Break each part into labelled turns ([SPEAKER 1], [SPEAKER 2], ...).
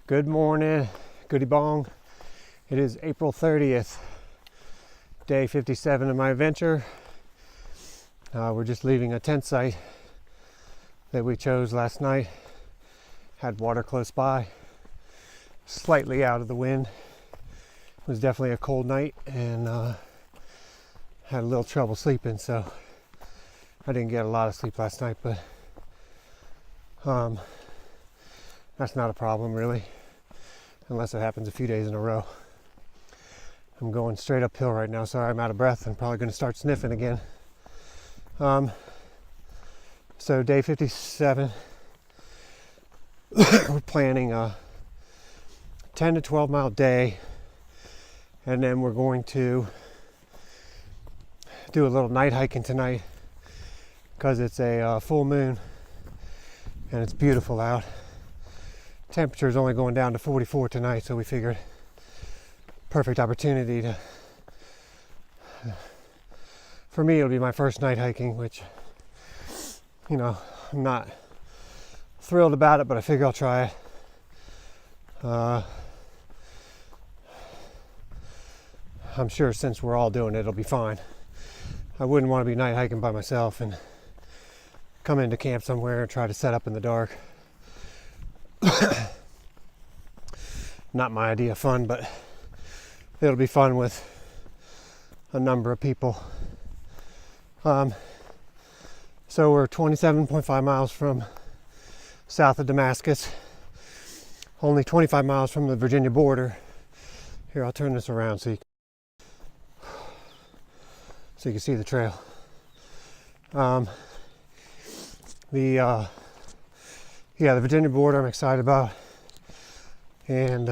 [SPEAKER 1] Good morning, goody bong. It is April 30th, day 57 of my adventure. We're just leaving a tent site that we chose last night. Had water close by, slightly out of the wind. It was definitely a cold night and had a little trouble sleeping, so I didn't get a lot of sleep last night, but that's not a problem really, unless it happens a few days in a row. I'm going straight uphill right now. Sorry, I'm out of breath. I'm probably going to start sniffing again. So day 57, we're planning a 10 to 12 mile day, and then we're going to do a little night hiking tonight because it's a full moon and it's beautiful out. Temperature is only going down to 44 tonight, so we figured perfect opportunity to, for me it'll be my first night hiking, which, you know, I'm not thrilled about it, but I figure I'll try it. I'm sure since we're all doing it, it'll be fine. I wouldn't want to be night hiking by myself and come into camp somewhere and try to set up in the dark. Not my idea of fun, but it'll be fun with a number of people. So we're 27.5 miles from south of Damascus, only 25 miles from the Virginia border. Here, I'll turn this around so you can see the trail. The Virginia border I'm excited about, and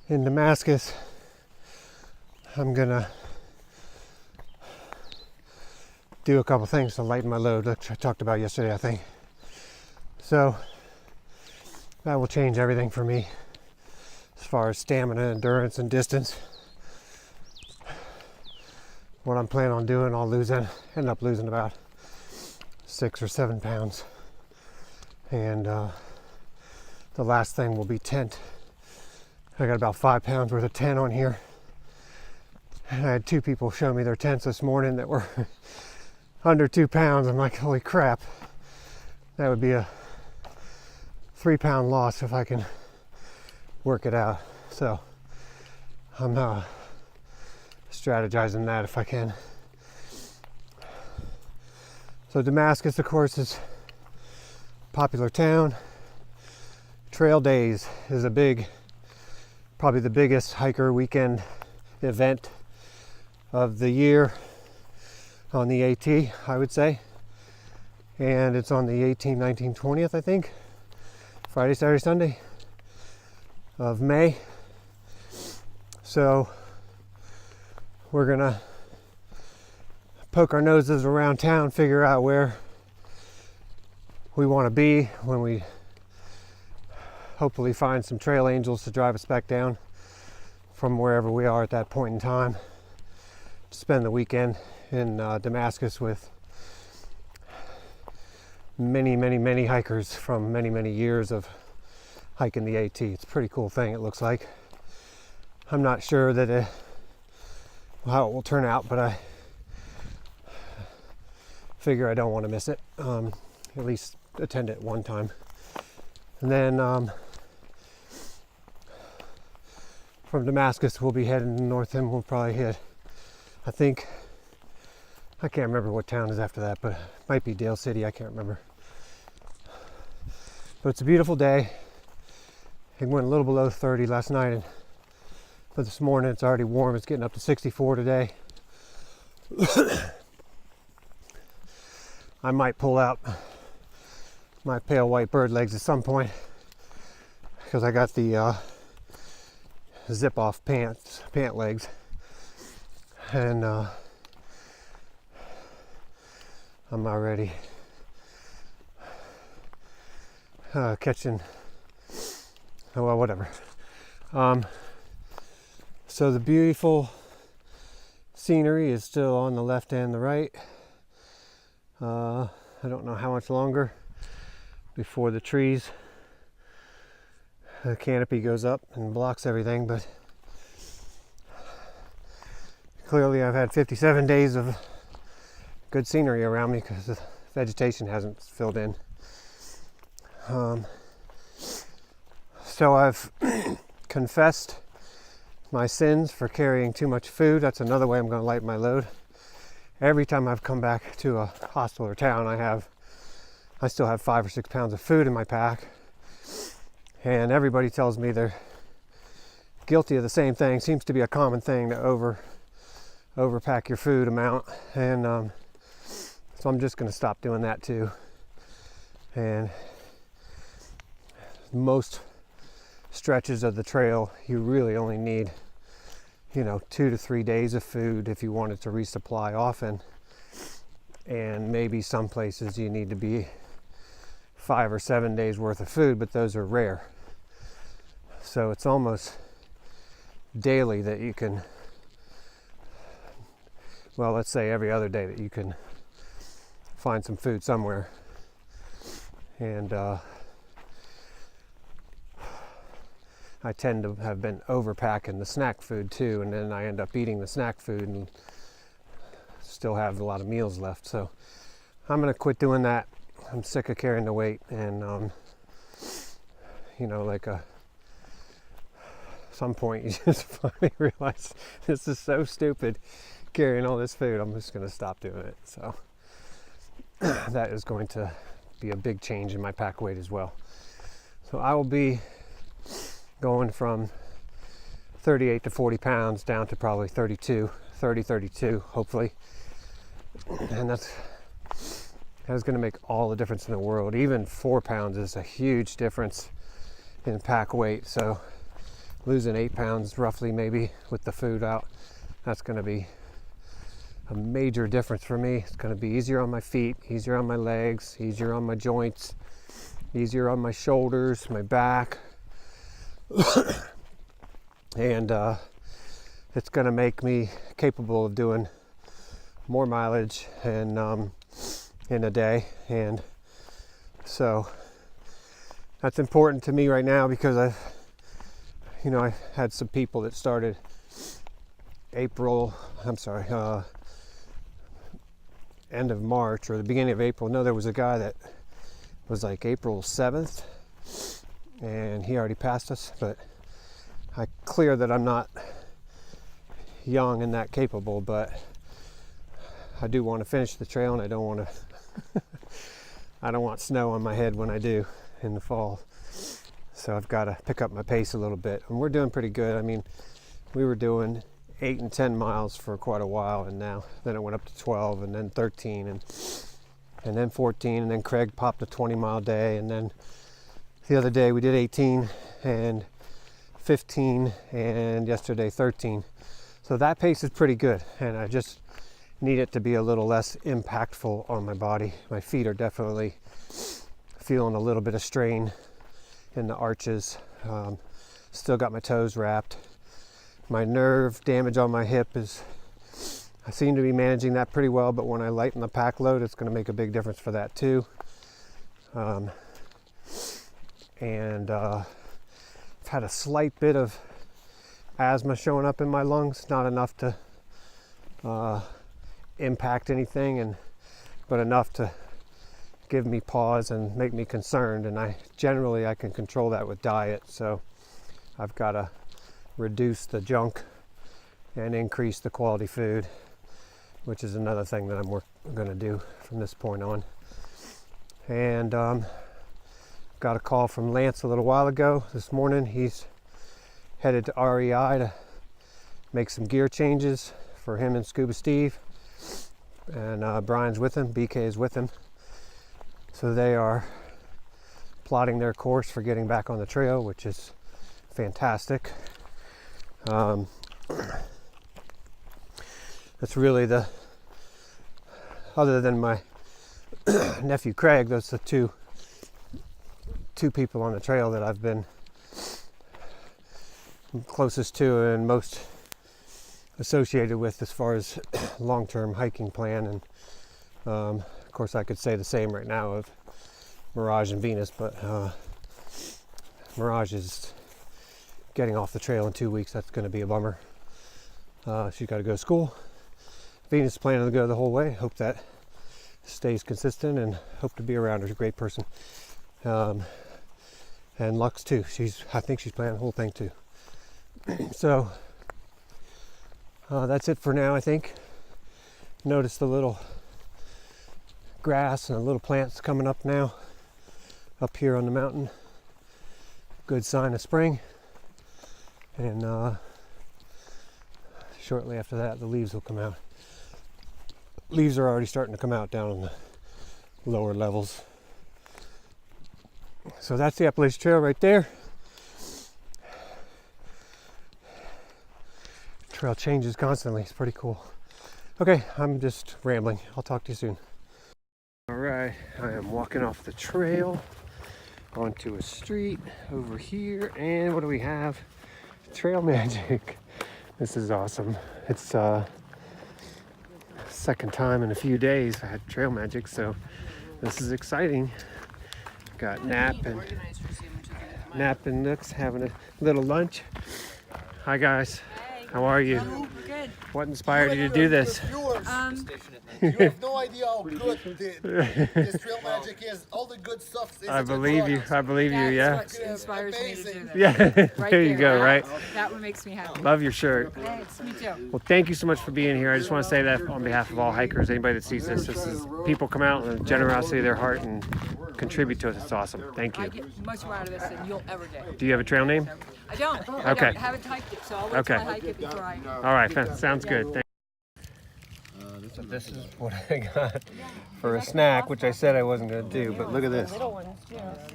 [SPEAKER 1] in Damascus I'm gonna do a couple things to lighten my load, which I talked about yesterday, I think. So that will change everything for me as far as stamina, endurance, and distance. What I'm planning on doing, I'll end up losing about 6 or 7 pounds. And the last thing will be tent. I got about 5 pounds worth of tent on here. And I had 2 people show me their tents this morning that were under 2 pounds. I'm like, holy crap. That would be a 3 pound loss if I can work it out. So I'm strategizing that if I can. So Damascus, of course, is a popular town. Trail Days is probably the biggest hiker weekend event of the year on the AT, I would say. And it's on the 18th, 19th, 20th, I think. Friday, Saturday, Sunday of May. So we're gonna poke our noses around town, figure out where we want to be when we hopefully find some trail angels to drive us back down from wherever we are at that point in time. Spend the weekend in Damascus with many hikers from many years of hiking the AT. It's a pretty cool thing, it looks like. I'm not sure that how it will turn out, but I figure I don't want to miss it. At least attend it one time. And then from Damascus we'll be heading north, and we'll probably hit, I can't remember what town is after that, but it might be Dale City, I can't remember. But it's a beautiful day. It went a little below 30 last night, but this morning it's already warm. It's getting up to 64 today. I might pull out my pale white bird legs at some point because I got the zip off pant legs, and I'm already catching, oh well, whatever. So the beautiful scenery is still on the left and the right. I don't know how much longer before the trees the canopy goes up and blocks everything, but clearly I've had 57 days of good scenery around me because the vegetation hasn't filled in. So I've confessed my sins for carrying too much food. That's another way I'm going to lighten my load. Every time I've come back to a hostel or town, I still have 5 or 6 pounds of food in my pack, and everybody tells me they're guilty of the same thing. Seems to be a common thing to overpack your food amount, and so I'm just going to stop doing that too. And most stretches of the trail, you really only need 2 to 3 days of food if you wanted to resupply often, and maybe some places you need to be 5 or 7 days worth of food, but those are rare. So it's almost daily that you can, well, let's say every other day that you can find some food somewhere. And I tend to have been overpacking the snack food too, and then I end up eating the snack food and still have a lot of meals left. So I'm going to quit doing that. I'm sick of carrying the weight, and some point you just finally realize this is so stupid, carrying all this food. I'm just going to stop doing it. So that is going to be a big change in my pack weight as well. So I will be going from 38 to 40 pounds down to probably 32, hopefully. And that's going to make all the difference in the world. Even 4 pounds is a huge difference in pack weight. So losing 8 pounds roughly, maybe, with the food out, that's going to be a major difference for me. It's going to be easier on my feet, easier on my legs, easier on my joints, easier on my shoulders, my back. And it's going to make me capable of doing more mileage in a day. And so that's important to me right now, because I had some people that started end of March or the beginning of April. No, there was a guy that was like April 7th, and he already passed us, but clear that I'm not young and that capable, but I do want to finish the trail, and I don't want snow on my head when I do in the fall. So I've got to pick up my pace a little bit, and we're doing pretty good. I mean, we were doing 8 and 10 miles for quite a while, and then it went up to 12, and then 13, and then 14, and then Craig popped a 20-mile day, and then the other day we did 18 and 15, and yesterday 13. So that pace is pretty good, and I just need it to be a little less impactful on my body. My feet are definitely feeling a little bit of strain in the arches. Still got my toes wrapped. My nerve damage on my hip I seem to be managing that pretty well, but when I lighten the pack load, it's going to make a big difference for that too. I've had a slight bit of asthma showing up in my lungs, not enough to impact anything, but enough to give me pause and make me concerned. And I can control that with diet, so I've got to reduce the junk and increase the quality food, which is another thing that I'm going to do from this point on. And got a call from Lance a little while ago. This morning he's headed to REI to make some gear changes for him and Scuba Steve, and Brian's with him, BK is with him. So they are plotting their course for getting back on the trail, which is fantastic. That's really other than my nephew Craig, those are the two people on the trail that I've been closest to and most associated with as far as long-term hiking plan. And of course I could say the same right now of Mirage and Venus, but Mirage is getting off the trail in 2 weeks. That's going to be a bummer. She's got to go to school. Venus is planning to go the whole way. Hope that stays consistent and hope to be around her. She's a great person. And Lux too. I think she's planning the whole thing too. So that's it for now, I think. Notice the little grass and the little plants coming up now up here on the mountain. Good sign of spring. And shortly after that, the leaves will come out. Leaves are already starting to come out down on the lower levels. So that's the Appalachian Trail right there. Trail changes constantly. It's pretty cool. Okay, I'm just rambling. I'll talk to you soon. All right, I am walking off the trail onto a street over here, and what do we have? Trail magic. This is awesome. It's second time in a few days I had trail magic, so this is exciting. Got Nap and Nooks having a little lunch. Hi guys. How are you?
[SPEAKER 2] Good.
[SPEAKER 1] What inspired you to do this?
[SPEAKER 3] You have no idea how good this trail magic is. All the good stuff is.
[SPEAKER 1] I believe you. I believe you. Yeah.
[SPEAKER 2] That's what inspires me to do this.
[SPEAKER 1] Yeah.
[SPEAKER 2] Right
[SPEAKER 1] There you go. Right.
[SPEAKER 2] That one makes me happy.
[SPEAKER 1] Love your shirt.
[SPEAKER 2] Thanks. Me too.
[SPEAKER 1] Well, thank you so much for being here. I just want to say that on behalf of all hikers, anybody that sees this, people come out and the generosity of their heart and contribute to us. It's awesome. Thank
[SPEAKER 2] I
[SPEAKER 1] you.
[SPEAKER 2] get much more out of this than you'll ever get.
[SPEAKER 1] Do you have a trail name?
[SPEAKER 2] I don't.
[SPEAKER 1] Okay.
[SPEAKER 2] I haven't hiked it, so I'll wait till I hike it before I.
[SPEAKER 1] All right. Sounds good. Thank So this is what I got for a snack, which I said I wasn't going to do, but look at this.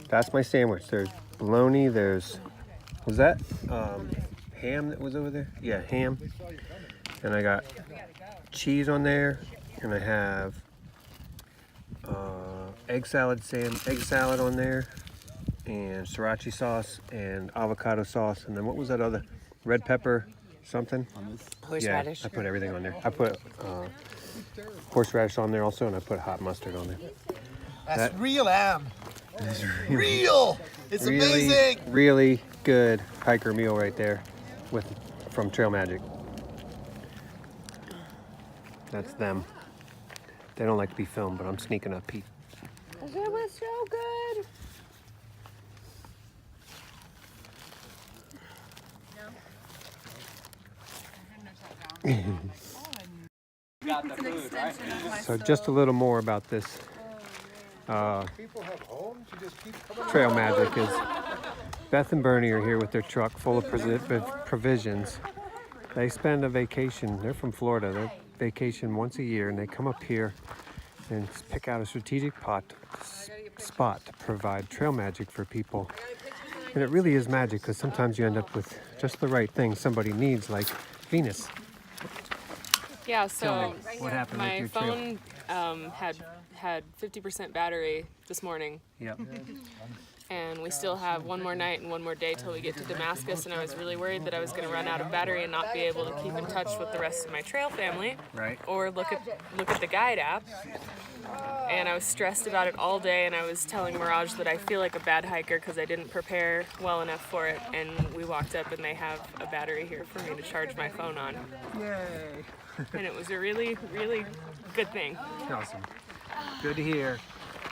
[SPEAKER 1] That's my sandwich. There's bologna, was that ham that was over there? Yeah, ham. And I got cheese on there, and I have egg salad on there, and sriracha sauce, and avocado sauce, and then what was that other? Red pepper something?
[SPEAKER 2] Horseradish.
[SPEAKER 1] Yeah, I put everything on there. I put horseradish on there also, and I put hot mustard on there.
[SPEAKER 3] That's real ham. It's real. It's
[SPEAKER 1] really,
[SPEAKER 3] amazing.
[SPEAKER 1] Really good hiker meal right there from Trail Magic. That's them. They don't like to be filmed, but I'm sneaking up Pete.
[SPEAKER 2] It was so good.
[SPEAKER 1] So just a little more about this Trail Magic is Beth and Bernie are here with their truck full of provisions. They spend a vacation. They're from Florida. They vacation once a year, and they come up here and pick out a strategic spot to provide trail magic for people. And it really is magic, because sometimes you end up with just the right thing somebody needs, like Venus.
[SPEAKER 4] Yeah, so
[SPEAKER 1] What happened
[SPEAKER 4] my
[SPEAKER 1] with your trail?
[SPEAKER 4] phone had 50% battery this morning,
[SPEAKER 1] Yep.
[SPEAKER 4] and we still have one more night and one more day till we get to Damascus, and I was really worried that I was going to run out of battery and not be able to keep in touch with the rest of my trail family,
[SPEAKER 1] Right.
[SPEAKER 4] or look at the guide app. And I was stressed about it all day, and I was telling Mirage that I feel like a bad hiker because I didn't prepare well enough for it, and we walked up and they have a battery here for me to charge my phone on.
[SPEAKER 1] Yay.
[SPEAKER 4] And it was a really, really good thing.
[SPEAKER 1] Awesome. Good to hear.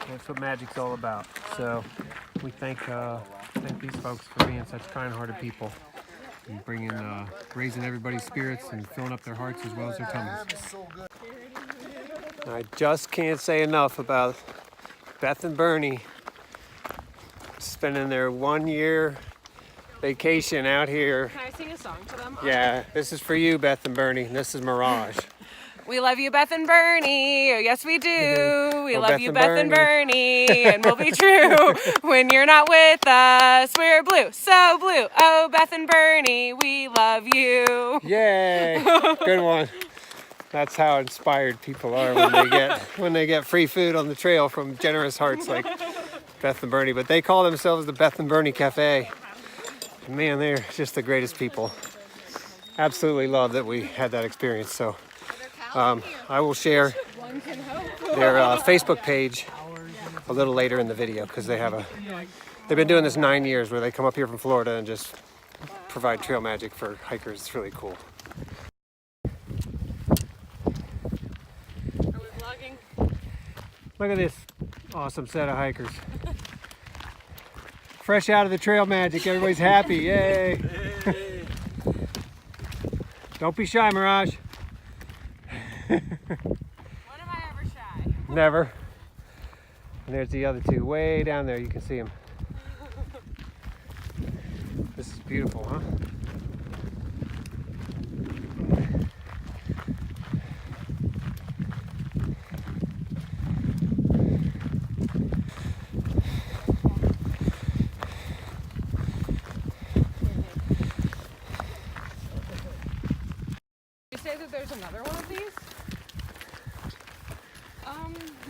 [SPEAKER 1] That's what magic's all about. So we thank these folks for being such kind-hearted people and raising everybody's spirits and filling up their hearts as well as their tummies. I just can't say enough about Beth and Bernie spending their 1 year vacation out here.
[SPEAKER 4] Can I sing a song to them?
[SPEAKER 1] Yeah, this is for you, Beth and Bernie. This is Mirage.
[SPEAKER 4] We love you, Beth and Bernie. Oh, yes, we do. We
[SPEAKER 1] Oh,
[SPEAKER 4] love you, Beth and Bernie. And we'll be true when you're not with us. We're blue, so blue. Oh, Beth and Bernie, we love you.
[SPEAKER 1] Yay! Good one. That's how inspired people are when they get free food on the trail from generous hearts like Beth and Bernie. But they call themselves the Beth and Bernie Cafe. And man, they're just the greatest people. Absolutely love that we had that experience. So I will share their Facebook page a little later in the video, because they have They've been doing this 9 years where they come up here from Florida and just provide trail magic for hikers. It's really cool.
[SPEAKER 4] Are we vlogging?
[SPEAKER 1] Look at this awesome set of hikers. Fresh out of the trail magic, everybody's happy, yay! Don't be shy, Mirage.
[SPEAKER 4] When am I ever shy?
[SPEAKER 1] Never. And there's the other two way down there, you can see them. This is beautiful, huh?
[SPEAKER 2] You say that there's another one of these?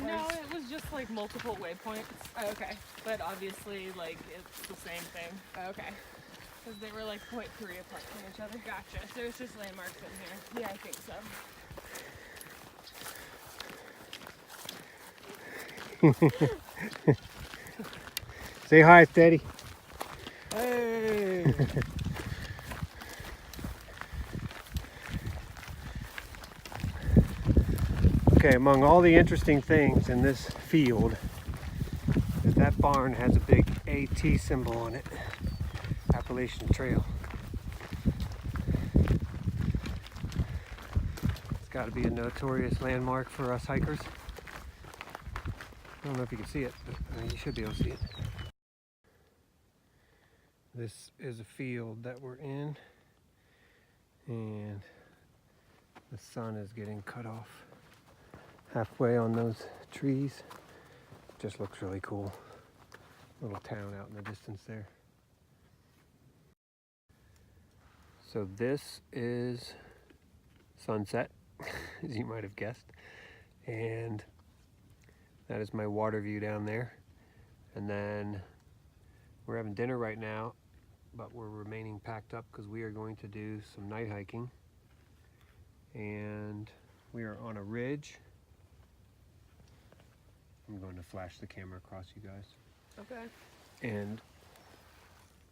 [SPEAKER 4] No, it was just like multiple waypoints.
[SPEAKER 2] Oh, okay.
[SPEAKER 4] But obviously, like, it's the same thing.
[SPEAKER 2] Oh, okay.
[SPEAKER 4] Because they were like 0.3 apart from each other.
[SPEAKER 2] Gotcha. So it's just landmarks in here.
[SPEAKER 4] Yeah, I think so.
[SPEAKER 1] Say hi, Steady. Hey! Okay, among all the interesting things in this field is that barn has a big AT symbol on it. Appalachian Trail. It's got to be a notorious landmark for us hikers. I don't know if you can see it, but you should be able to see it. This is a field that we're in, and the sun is getting cut off halfway on those trees. Just looks really cool. Little town out in the distance there. So this is sunset, as you might have guessed, and that is my water view down there. And then we're having dinner right now, but we're remaining packed up because we are going to do some night hiking. And we are on a ridge. I'm going to flash the camera across you guys.
[SPEAKER 2] Okay.
[SPEAKER 1] And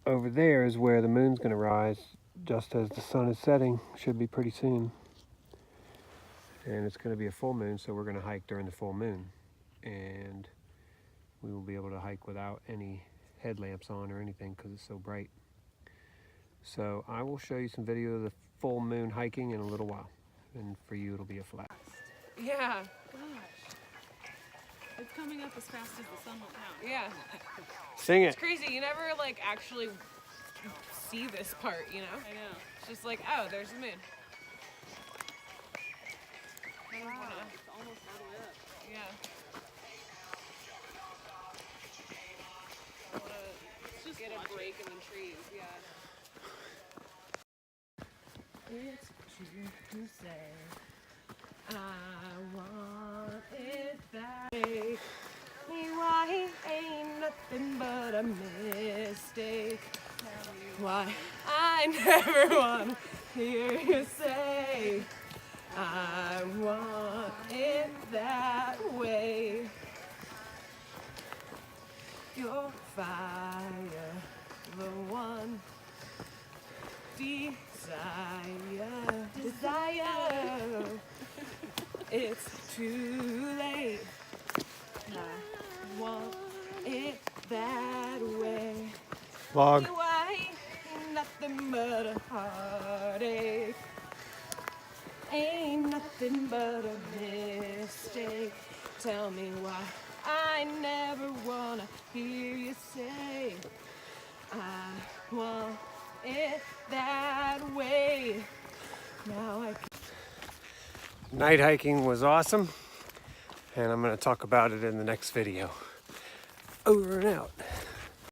[SPEAKER 1] over there is where the moon's going to rise just as the sun is setting. Should be pretty soon. And it's going to be a full moon, so we're going to hike during the full moon. And we will be able to hike without any headlamps on or anything because it's so bright. So I will show you some video of the full moon hiking in a little while. And for you, it'll be a flash.
[SPEAKER 4] Yeah. Gosh. It's coming up as fast as the sun will count.
[SPEAKER 2] Yeah.
[SPEAKER 1] Sing it.
[SPEAKER 2] It's crazy. You never like actually see this part, you know?
[SPEAKER 4] I know.
[SPEAKER 2] It's just like, oh, there's the moon.
[SPEAKER 4] Wow, it's almost all the way up.
[SPEAKER 2] Yeah.
[SPEAKER 4] Let's just get a break in the trees, yeah.
[SPEAKER 2] It's true to say I want it that way. Why ain't nothing but a mistake? Why I never want to hear you say I want it that way. Your fire, the one desire. It's too late. I want it that way.
[SPEAKER 1] Vlog.
[SPEAKER 2] Why ain't nothing but a heartache? Ain't nothing but a mistake. Tell me why I never wanna hear you say I want it that way. Now I
[SPEAKER 1] Night hiking was awesome, and I'm going to talk about it in the next video. Over and out.